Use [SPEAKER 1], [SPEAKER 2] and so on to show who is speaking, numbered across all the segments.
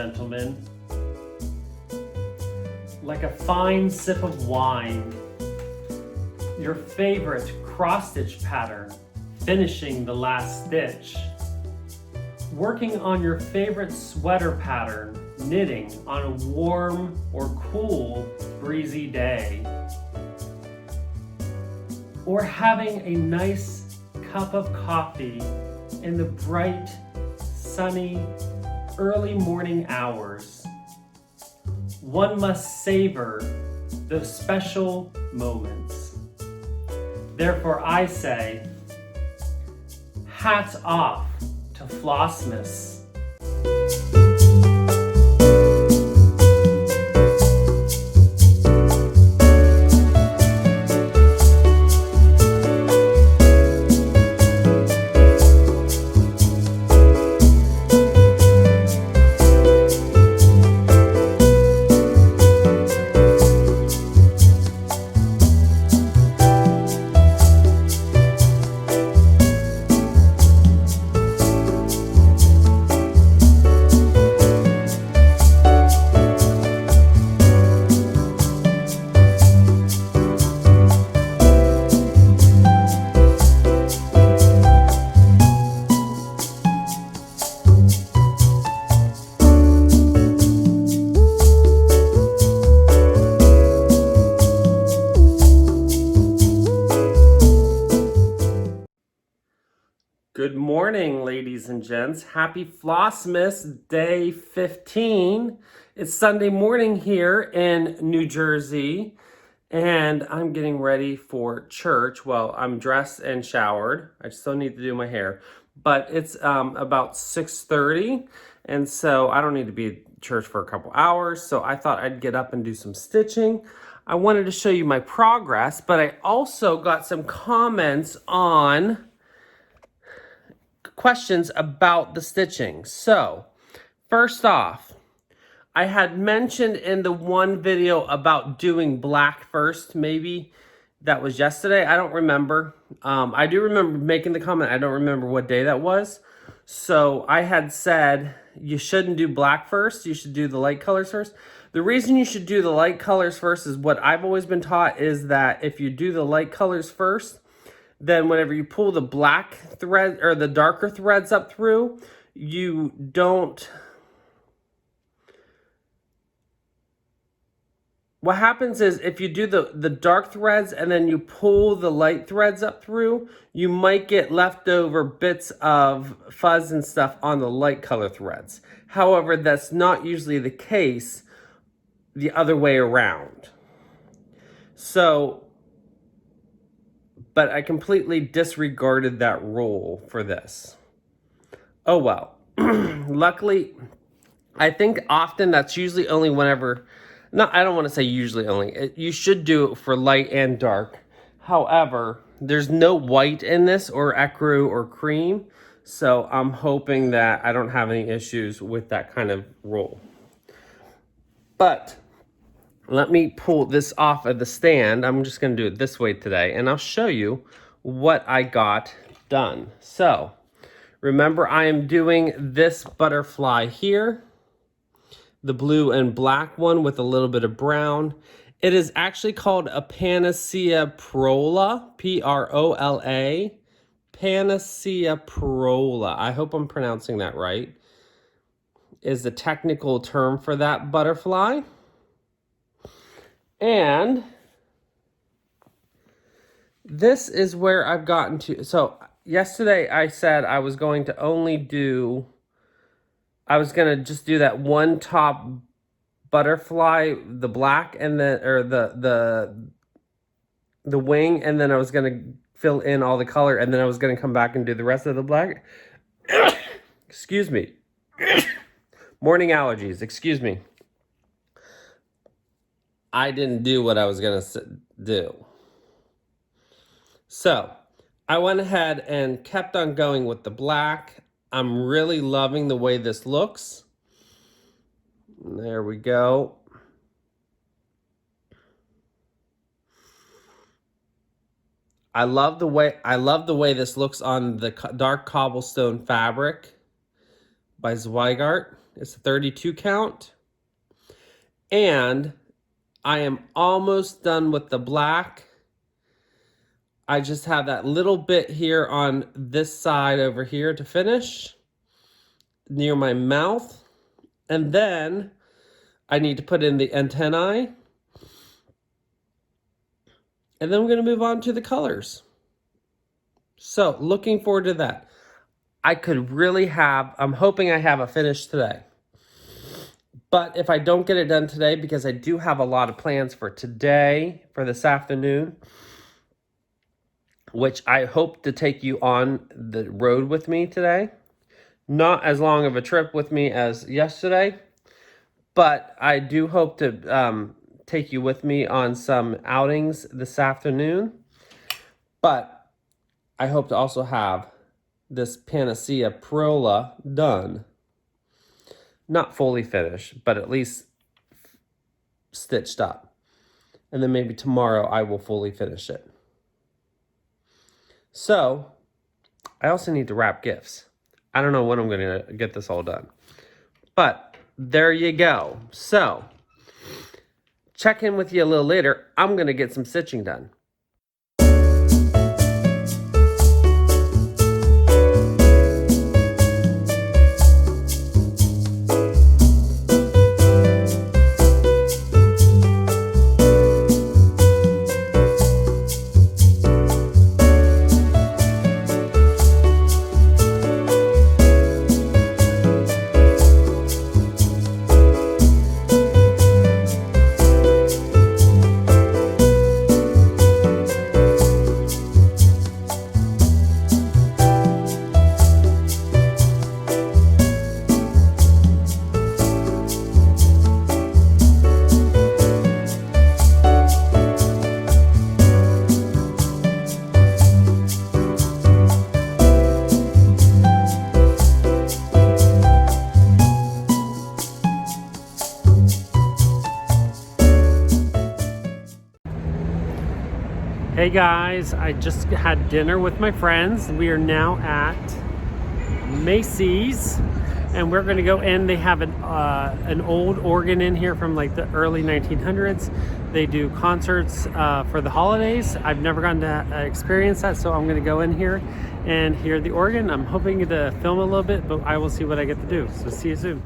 [SPEAKER 1] gentlemen. Like a fine sip of wine, your favorite cross-stitch pattern, finishing the last stitch. Working on your favorite sweater pattern, knitting on a warm or cool, breezy day. Or having a nice cup of coffee in the bright, sunny, early morning hours. One must savor those special moments. Therefore I say, hats off to Flossmas. Good morning, ladies and gents. Happy Flossmas Day 15. It's Sunday morning here in New Jersey, and I'm getting ready for church. Well, I'm dressed and showered. I still need to do my hair, but it's about 6:30, and so I don't need to be at church for a couple hours, so I thought I'd get up and do some stitching. I wanted to show you my progress, but I also got some comments on questions about the stitching. So first off, I had mentioned in the one video about doing black first. Maybe that was yesterday. I don't remember. I do remember making the comment. I don't remember what day that was. So I had said you shouldn't do black first. You should do the light colors first. The reason you should do the light colors first is what I've always been taught is that if you do the light colors first, then whenever you pull the black thread or the darker threads up through, you don't... What happens is if you do the dark threads and then you pull the light threads up through, you might get leftover bits of fuzz and stuff on the light color threads. However, that's not usually the case the other way around. So, but I completely disregarded that rule for this. Oh well. Luckily, I think often that's usually only whenever, no, I don't want to say usually only. You should do it for light and dark. However, there's no white in this or ecru or cream. So I'm hoping that I don't have any issues with that kind of rule. But let me pull this off of the stand. I'm just going to do it this way today, and I'll show you what I got done. So, remember I am doing this butterfly here, the blue and black one with a little bit of brown. It is actually called a Panacea Prola, P-R-O-L-A, Panacea Prola. I hope I'm pronouncing that right, is the technical term for that butterfly. And this is where I've gotten to. So yesterday I said I was going to only do, I was going to just do that one top butterfly, the black and the wing, and then I was going to fill in all the color, and then I was going to come back and do the rest of the black. Excuse me. Morning allergies, excuse me. I didn't do what I was going to do. So I went ahead and kept on going with the black. I'm really loving the way this looks. There we go. I love the way this looks on the dark cobblestone fabric by Zweigart. It's a 32 count. And I am almost done with the black. I just have that little bit here on this side over here to finish near my mouth. And then I need to put in the antennae. And then we're going to move on to the colors. So looking forward to that. I'm hoping I have a finish today. But if I don't get it done today, because I do have a lot of plans for today, for this afternoon, which I hope to take you on the road with me today. Not as long of a trip with me as yesterday, but I do hope to take you with me on some outings this afternoon. But I hope to also have this Panacea Prola done. Not fully finished, but at least stitched up. And then maybe tomorrow I will fully finish it. So, I also need to wrap gifts. I don't know when I'm going to get this all done. But there you go. So, check in with you a little later. I'm going to get some stitching done. Hey guys, I just had dinner with my friends. We are now at Macy's and we're going to go in. They have an old organ in here from like the early 1900s. They do concerts for the holidays. I've never gotten to experience that, so I'm going to go in here and hear the organ. I'm hoping to film a little bit, but I will see what I get to do. So see you soon.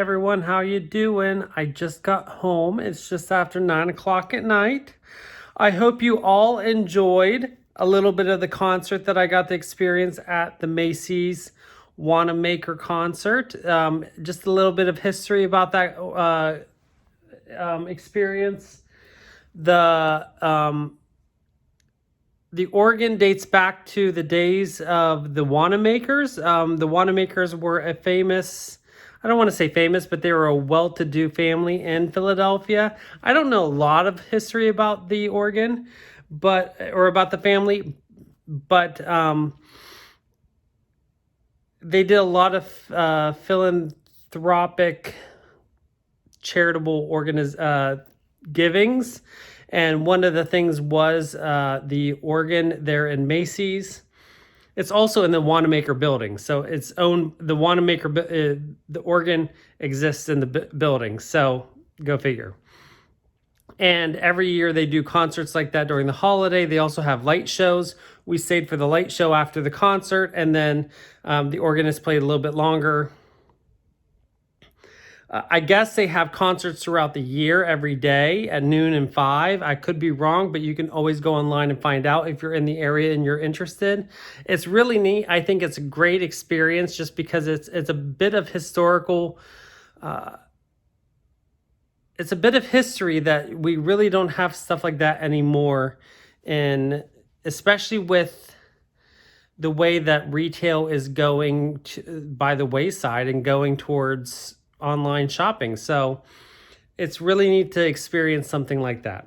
[SPEAKER 1] everyone, how you doing? I just got home. It's just after 9 o'clock at night. I hope you all enjoyed a little bit of the concert that I got to experience at the Macy's Wanamaker concert. Just a little bit of history about that experience. The organ dates back to the days of the Wanamakers. The Wanamakers were a famous, I don't want to say famous, but they were a well-to-do family in Philadelphia. I don't know a lot of history about the organ, or about the family, but they did a lot of philanthropic, charitable givings. And one of the things was the organ there in Macy's. It's also in the Wanamaker building. So it's owned, the Wanamaker, the organ exists in the building. So go figure. And every year they do concerts like that during the holiday. They also have light shows. We stayed for the light show after the concert. And then the organist played a little bit longer. I guess they have concerts throughout the year every day at noon and 5. I could be wrong, but you can always go online and find out if you're in the area and you're interested. It's really neat. I think it's a great experience just because it's a bit of historical, it's a bit of history that we really don't have stuff like that anymore. And especially with the way that retail is going by the wayside and going towards online shopping. So it's really neat to experience something like that.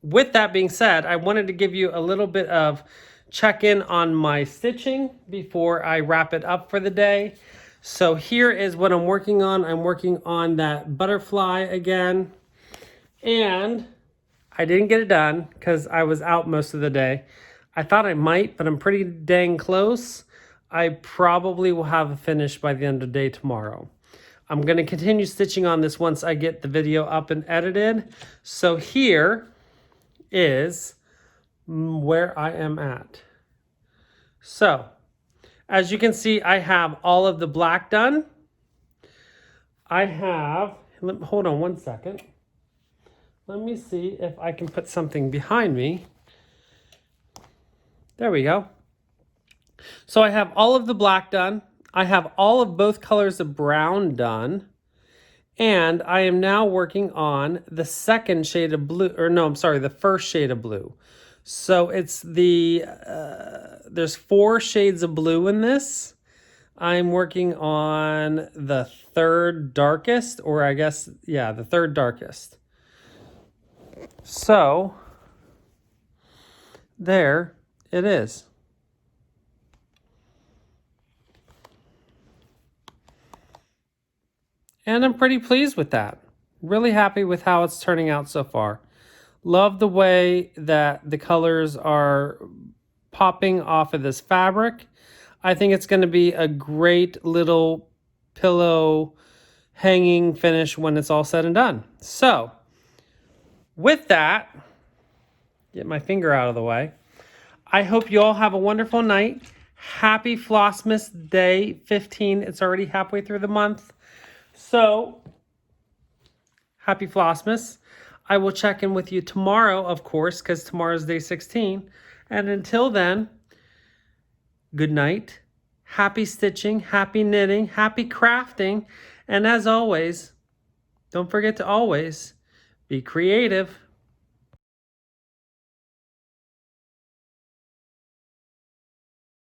[SPEAKER 1] With that being said, I wanted to give you a little bit of check-in on my stitching before I wrap it up for the day. So here is what I'm working on. I'm working on that butterfly again. And I didn't get it done because I was out most of the day. I thought I might, but I'm pretty dang close. I probably will have it finished by the end of the day tomorrow. I'm going to continue stitching on this once I get the video up and edited. So here is where I am at. So as you can see, I have all of the black done. I have, hold on one second. Let me see if I can put something behind me. There we go. So I have all of the black done. I have all of both colors of brown done. And I am now working on the second shade of blue, or no, I'm sorry, the first shade of blue. So it's there's 4 shades of blue in this. I'm working on the third darkest, or I guess, yeah, the third darkest. So there it is. And I'm pretty pleased with that. Really happy with how it's turning out so far. Love the way that the colors are popping off of this fabric. I think it's going to be a great little pillow hanging finish when it's all said and done. So, with that, get my finger out of the way. I hope you all have a wonderful night. Happy Flossmas Day 15. It's already halfway through the month. So, happy Flossmas. I will check in with you tomorrow, of course, because tomorrow's day 16. And until then, good night. Happy stitching, happy knitting, happy crafting. And as always, don't forget to always be creative.